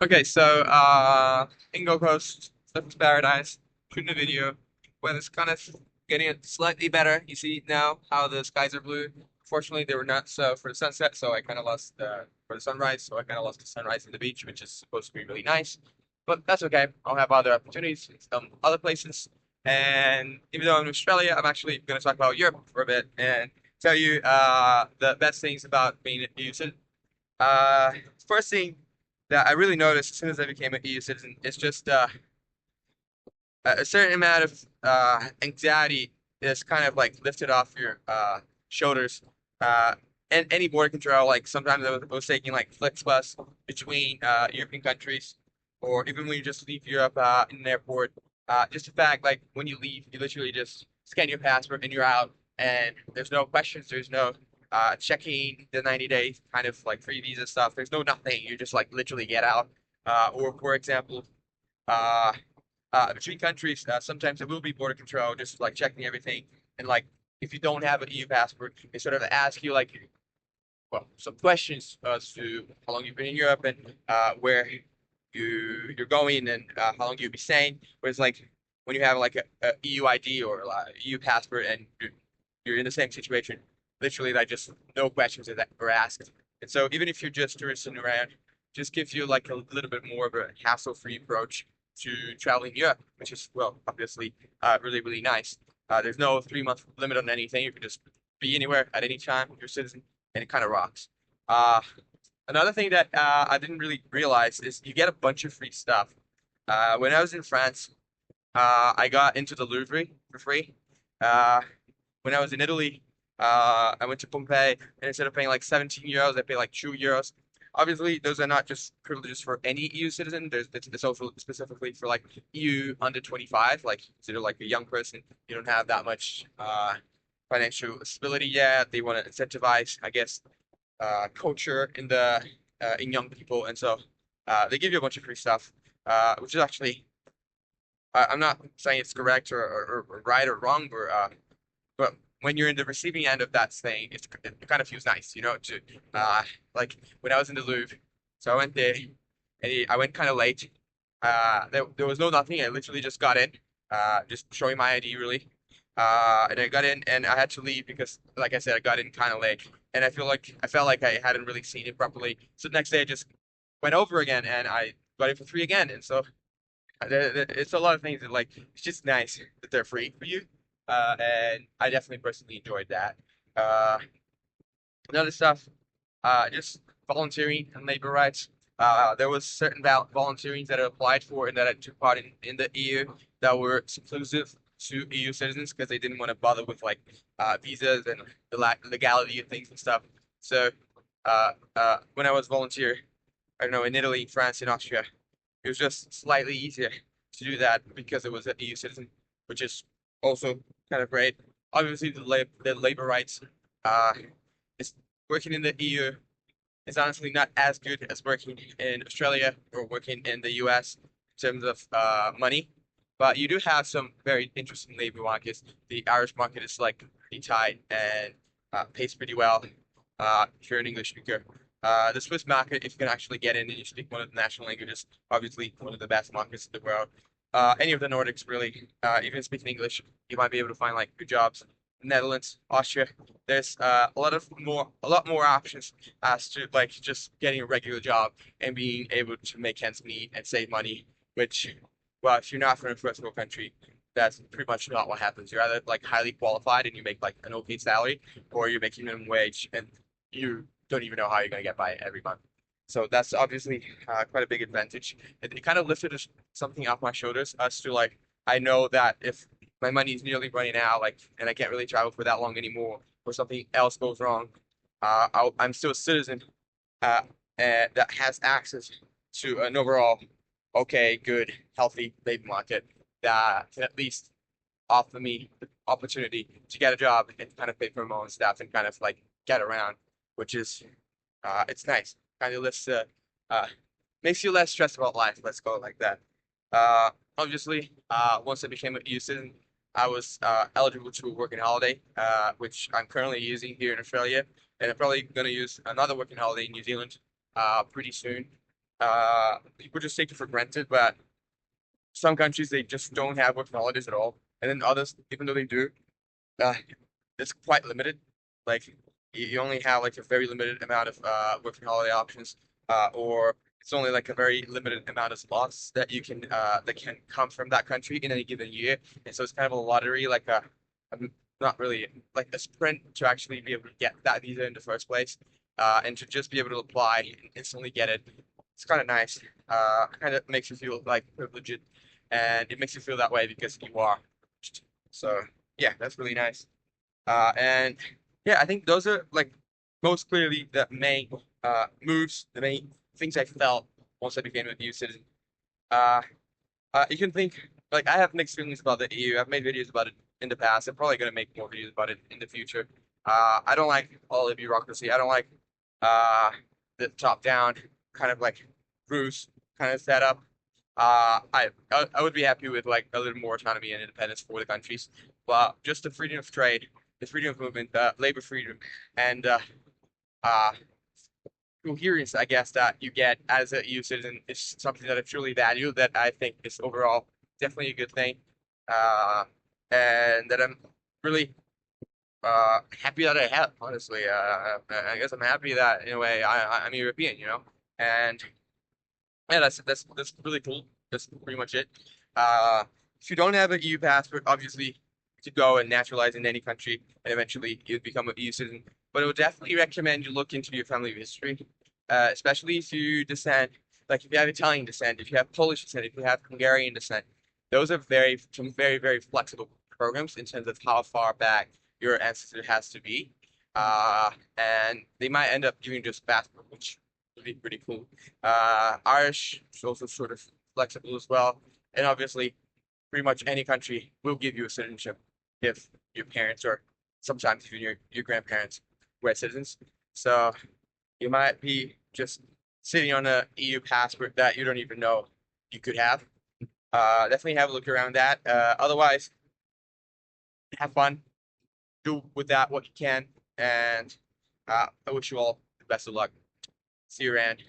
Okay, so in Gold Coast, Surfers Paradise, shooting a video when it's kind of getting it slightly better. You see now how the skies are blue. Fortunately, they were not so for the sunset, so I kind of lost for the sunrise, so I kind of lost the sunrise in the beach, which is supposed to be really nice. But that's okay. I'll have other opportunities in some other places. And even though I'm in Australia, I'm actually going to talk about Europe for a bit and tell you the best things about being an EU citizen. Uh, First thing that I really noticed as soon as I became an EU citizen is just a certain amount of anxiety is kind of like lifted off your shoulders. Uh, and any border control, like sometimes I was taking like Flixbus between European countries, or even when you just leave Europe in an airport. Just the fact, like when you leave, you literally just scan your passport and you're out, and there's no questions, there's no checking the 90 days kind of like free visa stuff. There's no nothing. You just like literally get out. Or for example, uh, between countries, sometimes there will be border control, just like checking everything. And like, if you don't have an EU passport, they sort of ask you like, well, some questions as to how long you've been in Europe and where you're going and how long you'll be staying. Whereas like when you have like a EU ID or EU passport and you're in the same situation, literally like just no questions are asked. And so even if you're just touristing around, just gives you like a little bit more of a hassle-free approach to traveling Europe, which is well obviously really really nice. There's no 3 month limit on anything. You can just be anywhere at any time. You're a citizen, and it kind of rocks. Uh, Another thing that I didn't really realize is you get a bunch of free stuff. When I was in France, I got into the Louvre for free. Uh, when I was in Italy, I went to Pompeii, and instead of paying like 17 euros, I paid like 2 euros. Obviously, those are not just privileges for any EU citizen. It's also specifically for like EU under 25, like consider like a young person. You don't have that much financial stability yet. They want to incentivize, I guess, culture in young people, and so they give you a bunch of free stuff, which is actually I'm not saying it's correct or right or wrong, but when you're in the receiving end of that thing, it kind of feels nice, to like when I was in the Louvre. So I went there, and I went kind of late. There was no nothing. I literally just got in, just showing my ID really. And I got in, and I had to leave because, like I said, I got in kind of late, and I felt like I hadn't really seen it properly. So the next day, I just went over again, and I got it for free again. And so it's a lot of things that like it's just nice that they're free for you. And I definitely personally enjoyed that. Uh, Another stuff, just volunteering and labor rights. There was certain volunteering that I applied for and that I took part in the EU that were exclusive to EU citizens because they didn't want to bother with like visas and the legality of things and stuff. So when I was volunteer, I don't know, in Italy, France, and Austria, it was just slightly easier to do that because it was an EU citizen, which is also kind of great. Obviously, the labor rights, uh, is working in the EU is honestly not as good as working in Australia or working in the US in terms of money. But you do have some very interesting labor markets. The Irish market is like pretty tight and pays pretty well if you're an English speaker. The Swiss market, if you can actually get in and you speak one of the national languages, obviously one of the best markets in the world. Any of the Nordics, really, even speaking English, you might be able to find like good jobs. Netherlands, Austria, there's a lot more options as to like just getting a regular job and being able to make ends meet and save money. Which, well, if you're not from a first world country, that's pretty much not what happens. You're either like highly qualified and you make like an okay salary, or you're making minimum wage and you don't even know how you're gonna get by every month. So that's obviously quite a big advantage. It kind of lifted something off my shoulders as to like I know that if my money's nearly running out, like, and I can't really travel for that long anymore, or something else goes wrong, I'm still a citizen that has access to an overall okay, good, healthy labor market that can at least offer me the opportunity to get a job and kind of pay for my own stuff and kind of like get around, which is it's nice. Kind of lifts uh makes you less stressed about life. Let's go like that. Obviously, once I became a EU citizen, I was eligible to a working holiday, which I'm currently using here in Australia, and I'm probably going to use another working holiday in New Zealand pretty soon. people just take it for granted, but some countries they just don't have working holidays at all, and then others, even though they do, uh, it's quite limited. Like you only have like a very limited amount of working holiday options, or it's only like a very limited amount of slots that can come from that country in any given year, and so it's kind of a lottery, like a not really like a sprint to actually be able to get that visa in the first place, and to just be able to apply and instantly get it. It's kind of nice. Kind of makes you feel like privileged, and it makes you feel that way because you are. So yeah, that's really nice. And yeah, I think those are like most clearly the main moves, the main things I felt once I became a EU citizen. Uh, you can think like I have mixed feelings about the EU. I've made videos about it in the past. I'm probably gonna make more videos about it in the future. I don't like all the bureaucracy. I don't like uh, the top-down kind of like Bruce kind of setup. I would be happy with like a little more autonomy and independence for the countries, but just the freedom of trade, the freedom of movement, labor freedom, and uh, coherence, I guess, that you get as a EU citizen is something that I truly value. That I think is overall definitely a good thing, uh, and that I'm really happy that I have. Honestly, I guess I'm happy that in a way I'm European, and yeah, that's really cool. That's pretty much it. Uh, if you don't have an EU passport, obviously you could go and naturalize in any country, and eventually you'd become an EU citizen. But I would definitely recommend you look into your family history, especially if you descend, like if you have Italian descent, if you have Polish descent, if you have Hungarian descent. Those are very flexible programs in terms of how far back your ancestor has to be. And they might end up giving you just passport, which would be pretty cool. Irish is also sort of flexible as well. And obviously, pretty much any country will give you a citizenship if your parents or sometimes even your grandparents were citizens. So you might be just sitting on a EU passport that you don't even know you could have. Definitely have a look around that. Otherwise, have fun, do with that what you can, and I wish you all the best of luck. See you around.